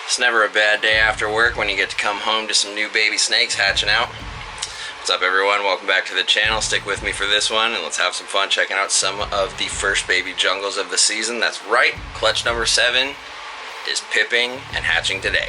It's never a bad day after work when you get to come home to some new baby snakes hatching out. What's up, everyone? Welcome back to the channel. Stick with me for this one and let's have some fun checking out some of the first baby jungles of the season. That's right, clutch number 7 is pipping and hatching today.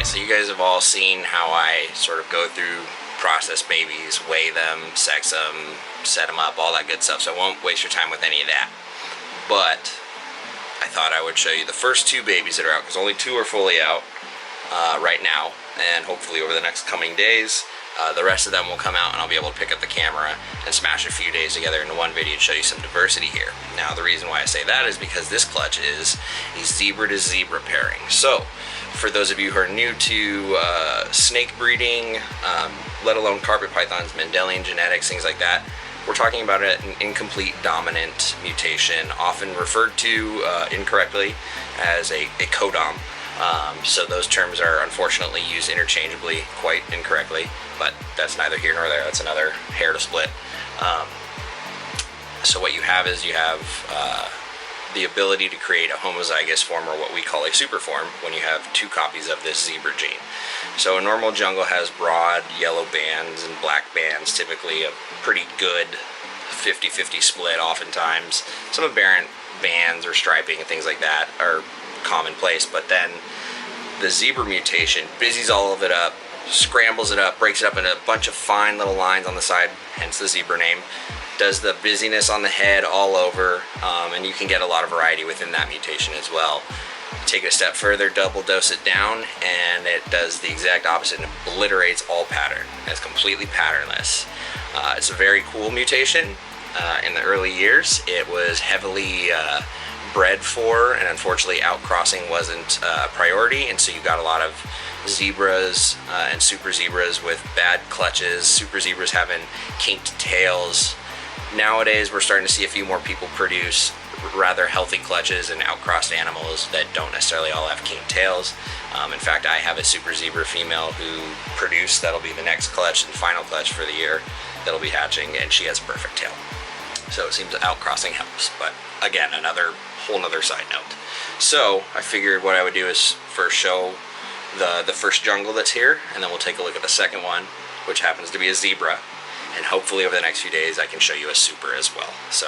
So you guys have all seen how I sort of go through, process babies, weigh them, sex them, set them up, all that good stuff. So I won't waste your time with any of that. But I thought I would show you the first 2 babies that are out, because only 2 are fully out right now. And hopefully over the next coming days, the rest of them will come out and I'll be able to pick up the camera and smash a few days together into one video and show you some diversity here. Now the reason why I say that is because this clutch is a zebra to zebra pairing. So for those of you who are new to snake breeding, let alone carpet pythons, Mendelian genetics, things like that, we're talking about an incomplete dominant mutation, often referred to incorrectly as a codom. So those terms are unfortunately used interchangeably quite incorrectly, but that's neither here nor there. That's another hair to split. So what you have is you have the ability to create a homozygous form, or what we call a superform, when you have 2 copies of this zebra gene. So a normal jungle has broad yellow bands and black bands, typically a pretty good 50-50 split oftentimes. Some aberrant bands or striping and things like that are commonplace, but then the zebra mutation busies all of it up, scrambles it up, breaks it up into a bunch of fine little lines on the side, hence the zebra name, does the busyness on the head all over, and you can get a lot of variety within that mutation as well. Take it a step further, double dose it down, and it does the exact opposite and obliterates all pattern. It's completely patternless. It's a very cool mutation. In the early years, it was heavily bred for, and unfortunately outcrossing wasn't a priority, and so you got a lot of zebras and super zebras with bad clutches, super zebras having kinked tails. Nowadays we're starting to see a few more people produce rather healthy clutches and outcrossed animals that don't necessarily all have kinked tails. In fact, I have a super zebra female who produced, that'll be the next clutch and final clutch for the year, that'll be hatching, and she has a perfect tail. So it seems outcrossing helps, but again, whole nother side note. So I figured what I would do is first show the first jungle that's here, and then we'll take a look at the second one, which happens to be a zebra, and hopefully over the next few days I can show you a super as well. So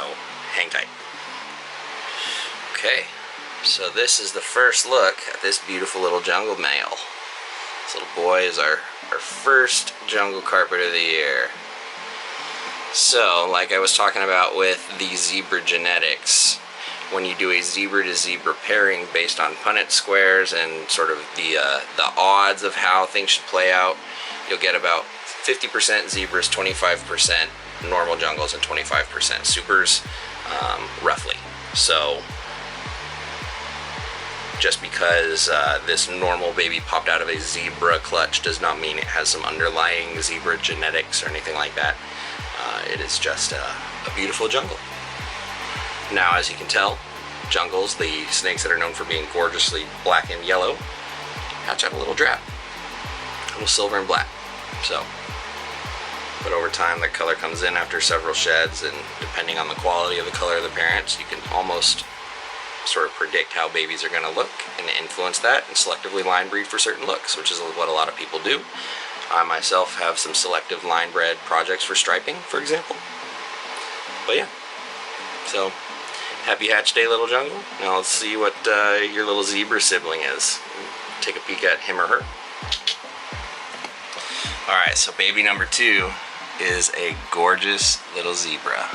hang tight. Okay, so this is the first look at this beautiful little jungle male. This little boy is our first jungle carpet of the year. So, like I was talking about with the zebra genetics, when you do a zebra to zebra pairing based on Punnett squares and sort of the odds of how things should play out, you'll get about 50% zebras, 25% normal jungles, and 25% supers, roughly. So just because this normal baby popped out of a zebra clutch does not mean it has some underlying zebra genetics or anything like that. It is just a beautiful jungle. Now, as you can tell, jungles, the snakes that are known for being gorgeously black and yellow, hatch out a little drab, a little silver and black. So, but over time the color comes in after several sheds, and depending on the quality of the color of the parents, you can almost sort of predict how babies are going to look and influence that and selectively line breed for certain looks, which is what a lot of people do. I myself have some selective line bred projects for striping, for example. But yeah, so happy hatch day, little jungle. Now let's see what your little zebra sibling is. Take a peek at him or her. Alright, so baby number 2 is a gorgeous little zebra.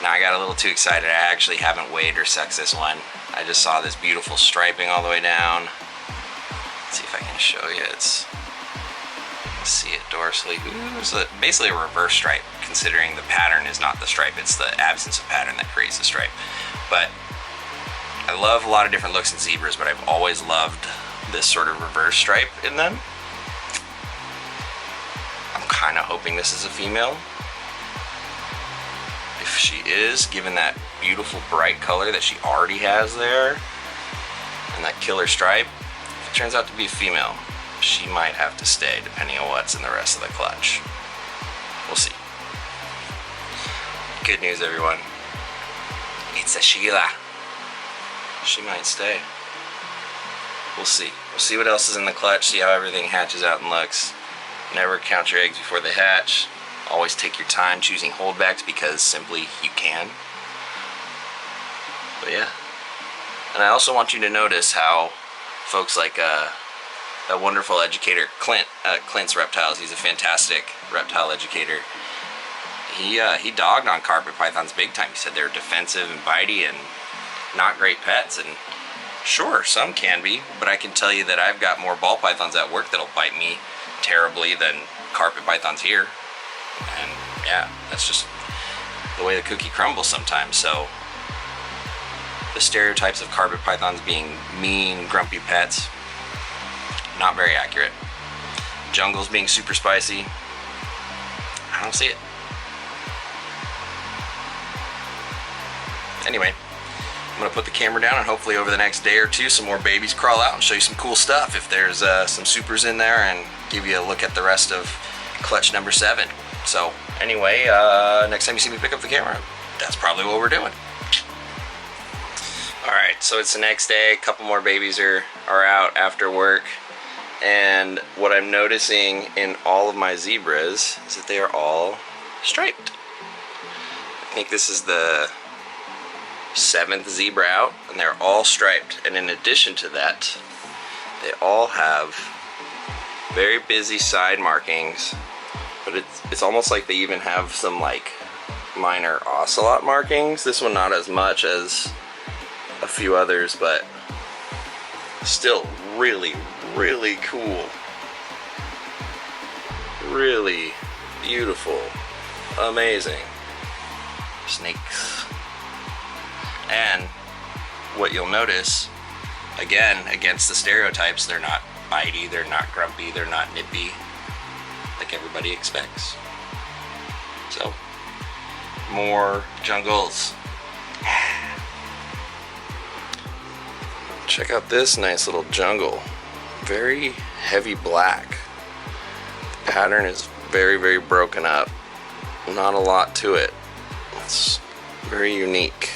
Now I got a little too excited. I actually haven't weighed or sexed this one. I just saw this beautiful striping all the way down. Let's see if I can show you. See it dorsally. Ooh, it's basically a reverse stripe, considering the pattern is not the stripe, it's the absence of pattern that creates the stripe. But I love a lot of different looks in zebras, but I've always loved this sort of reverse stripe in them. I'm kind of hoping this is a female. If she is, given that beautiful bright color that she already has there, and that killer stripe, if it turns out to be a female, she might have to stay depending on what's in the rest of the clutch. We'll see. Good news, everyone. It's a Sheila. She might stay. We'll see. We'll see what else is in the clutch, see how everything hatches out and looks. Never count your eggs before they hatch. Always take your time choosing holdbacks because simply you can. But yeah. And I also want you to notice how folks like a wonderful educator, Clint, Clint's Reptiles, he's a fantastic reptile educator. He dogged on carpet pythons big time. He said they're defensive and bitey and not great pets, and sure, some can be, but I can tell you that I've got more ball pythons at work that'll bite me terribly than carpet pythons here. And yeah, that's just the way the cookie crumbles sometimes. So the stereotypes of carpet pythons being mean, grumpy pets, not very accurate. Jungles being super spicy, I don't see it. Anyway, I'm gonna put the camera down and hopefully over the next day or two some more babies crawl out and show you some cool stuff if there's some supers in there, and give you a look at the rest of clutch number 7. So anyway, next time you see me pick up the camera, that's probably what we're doing. Alright, so it's the next day, a couple more babies are out after work, and what I'm noticing in all of my zebras is that they are all striped. I think this is the 7th zebra out, and they're all striped. And in addition to that, they all have very busy side markings, but it's almost like they even have some like minor ocelot markings. This one not as much as a few others, but still really, really cool. Really beautiful. Amazing. Snakes. And what you'll notice, again, against the stereotypes, they're not bitey, they're not grumpy, they're not nippy, like everybody expects. So, more jungles. Check out this nice little jungle. Very heavy black. The pattern is very, very broken up. Not a lot to it. It's very unique.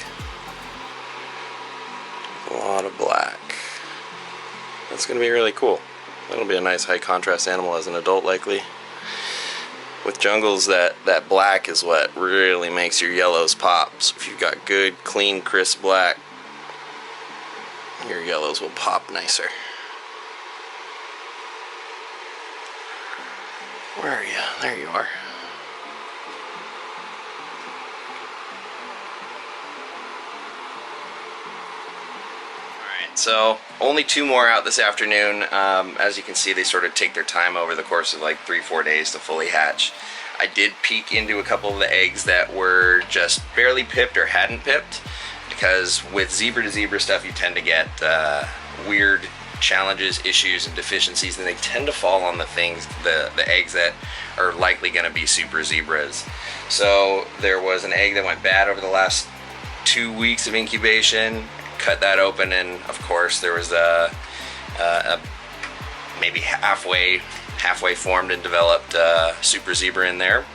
A lot of black. That's going to be really cool. That'll be a nice high contrast animal as an adult likely. With jungles, that black is what really makes your yellows pop. So if you've got good, clean, crisp black, your yellows will pop nicer. Where are you? There you are. So only 2 more out this afternoon. As you can see, they sort of take their time over the course of like 3-4 days to fully hatch. I did peek into a couple of the eggs that were just barely pipped or hadn't pipped, because with zebra to zebra stuff you tend to get weird challenges, issues, and deficiencies, and they tend to fall on the things, the eggs that are likely going to be super zebras. So there was an egg that went bad over the last 2 weeks of incubation. Cut that open, and of course there was a maybe halfway formed and developed super zebra in there.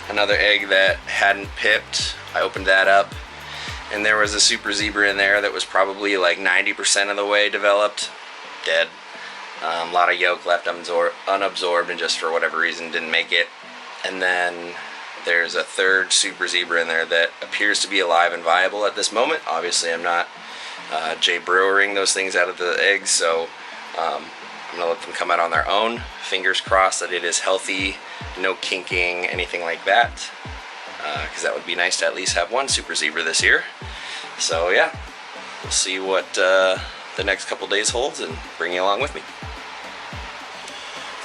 Another egg that hadn't pipped, I opened that up, and there was a super zebra in there that was probably like 90% of the way developed, dead. A lot of yolk left unabsorbed, and just for whatever reason didn't make it. And then there's a 3rd super zebra in there that appears to be alive and viable at this moment. Obviously, I'm not Jay Brewering those things out of the eggs, so I'm going to let them come out on their own. Fingers crossed that it is healthy, no kinking, anything like that, because that would be nice to at least have 1 super zebra this year. So yeah, we'll see what the next couple days holds and bring you along with me.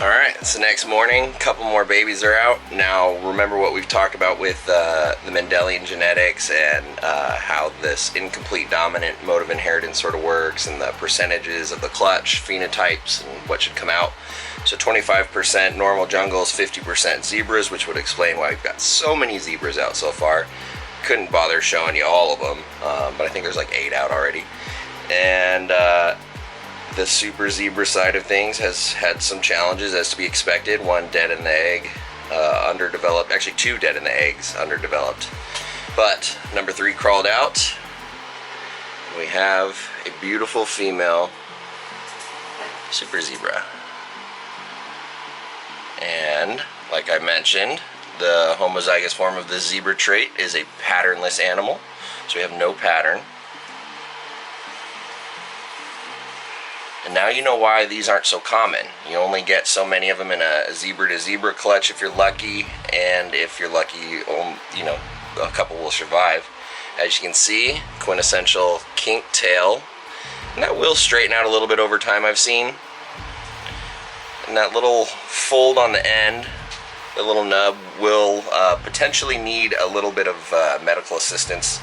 Alright, it's the next morning, a couple more babies are out. Now remember what we've talked about with the Mendelian genetics and how this incomplete dominant mode of inheritance sort of works, and the percentages of the clutch, phenotypes, and what should come out. So 25% normal jungles, 50% zebras, which would explain why we've got so many zebras out so far. Couldn't bother showing you all of them, but I think there's like 8 out already. And The super zebra side of things has had some challenges, as to be expected. One dead in the egg, underdeveloped. Actually, two dead in the eggs, underdeveloped. But number 3 crawled out. We have a beautiful female super zebra. And like I mentioned, the homozygous form of the zebra trait is a patternless animal. So we have no pattern. And now you know why these aren't so common. You only get so many of them in a zebra to zebra clutch if you're lucky, and if you're lucky, you know, a couple will survive. As you can see, quintessential kink tail, and that will straighten out a little bit over time, I've seen. And that little fold on the end, the little nub, will potentially need a little bit of medical assistance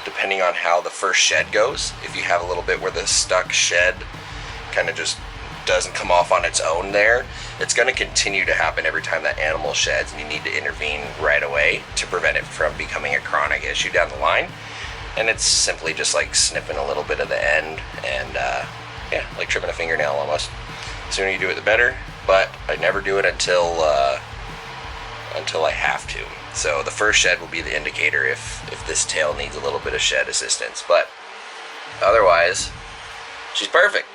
depending on how the first shed goes. If you have a little bit where the stuck shed kind of just doesn't come off on its own there, it's going to continue to happen every time that animal sheds, and you need to intervene right away to prevent it from becoming a chronic issue down the line. And it's simply just like snipping a little bit of the end, and yeah, like trimming a fingernail almost. The sooner you do it, the better, but I never do it until I have to. So the first shed will be the indicator if this tail needs a little bit of shed assistance, but otherwise, she's perfect.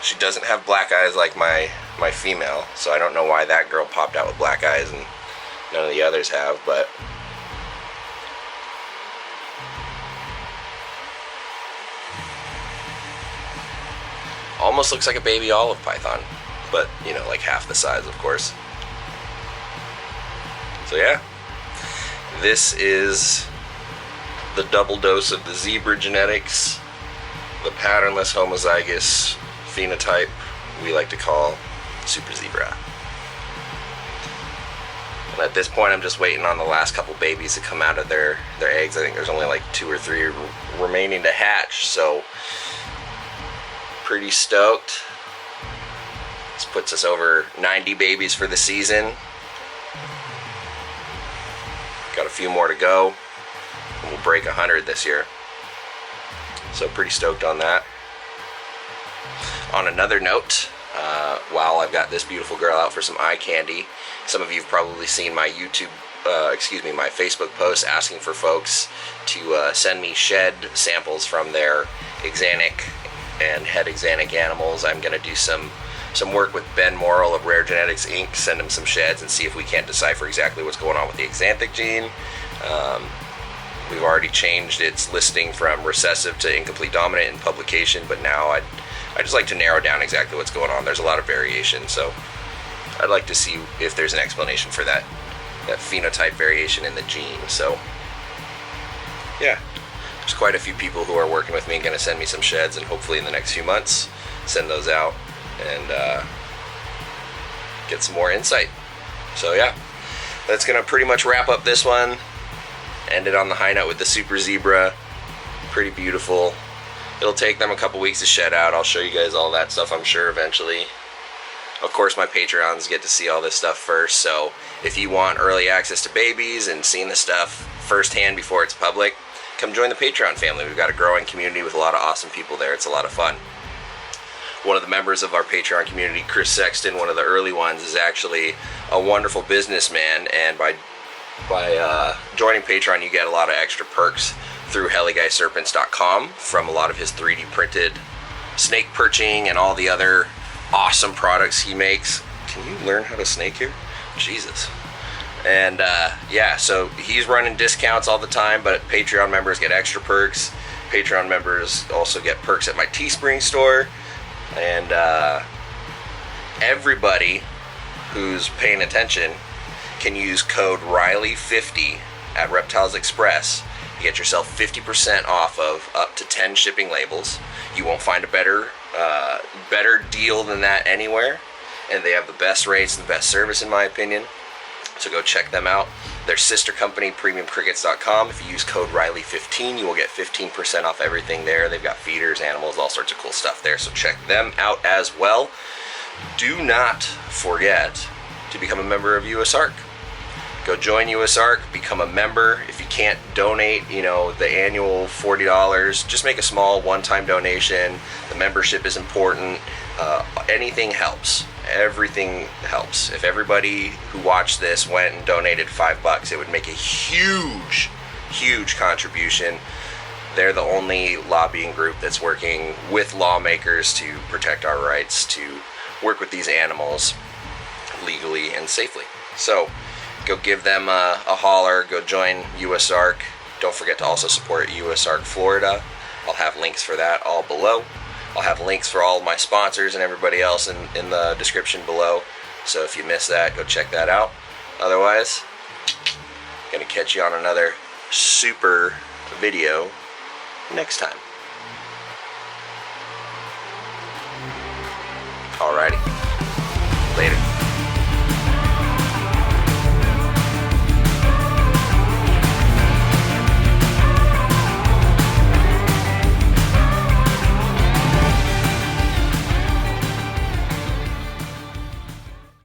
She doesn't have black eyes like my female, so I don't know why that girl popped out with black eyes and none of the others have, but almost looks like a baby olive python, but you know, like half the size, of course. So yeah, this is the double dose of the zebra genetics, the patternless homozygous phenotype we like to call super zebra. And at this point, I'm just waiting on the last couple babies to come out of their eggs. I think there's only like 2 or 3 remaining to hatch, so pretty stoked. This puts us over 90 babies for the season. Got a few more to go, and we'll break 100 this year. So pretty stoked on that. On another note, while I've got this beautiful girl out for some eye candy, some of you have probably seen my my Facebook post asking for folks to send me shed samples from their axanthic and head axanthic animals. I'm going to do some work with Ben Morrill of Rare Genetics Inc., send him some sheds and see if we can't decipher exactly what's going on with the axanthic gene. We've already changed its listing from recessive to incomplete dominant in publication, but now I just like to narrow down exactly what's going on. There's a lot of variation, so I'd like to see if there's an explanation for that phenotype variation in the gene. So yeah, there's quite a few people who are working with me and going to send me some sheds, and hopefully in the next few months send those out and get some more insight. So yeah, that's going to pretty much wrap up this one. Ended on the high note with the super zebra. Pretty beautiful. It'll take them a couple weeks to shed out. I'll show you guys all that stuff, I'm sure, eventually. Of course, my Patreons get to see all this stuff first, so if you want early access to babies and seeing the stuff firsthand before it's public, come join the Patreon family. We've got a growing community with a lot of awesome people there. It's a lot of fun. One of the members of our Patreon community, Chris Sexton, one of the early ones, is actually a wonderful businessman, and by joining Patreon, you get a lot of extra perks through heliguyserpents.com from a lot of his 3D printed snake perching and all the other awesome products he makes. Can you learn how to snake here? Jesus. And yeah, so he's running discounts all the time, but Patreon members get extra perks. Patreon members also get perks at my Teespring store. And everybody who's paying attention can use code Riley50 at Reptiles Express to get yourself 50% off of up to 10 shipping labels. You won't find a better deal than that anywhere, and they have the best rates and the best service, in my opinion. So go check them out. Their sister company, premiumcrickets.com. If you use code Riley15, you will get 15% off everything there. They've got feeders, animals, all sorts of cool stuff there, so check them out as well. Do not forget to become a member of USARC. Go Go join USARK, become a member. If you can't donate, you know, the annual $40, just make a small one-time donation. The membership is important. Anything helps. Everything helps. If everybody who watched this went and donated $5, it would make a huge contribution. They're the only lobbying group that's working with lawmakers to protect our rights to work with these animals legally and safely. So go give them a holler. Go join USARK. Don't forget to also support USARK Florida. I'll have links for that all below. I'll have links for all of my sponsors and everybody else in the description below. So if you missed that, go check that out. Otherwise, gonna catch you on another super video next time. Alrighty.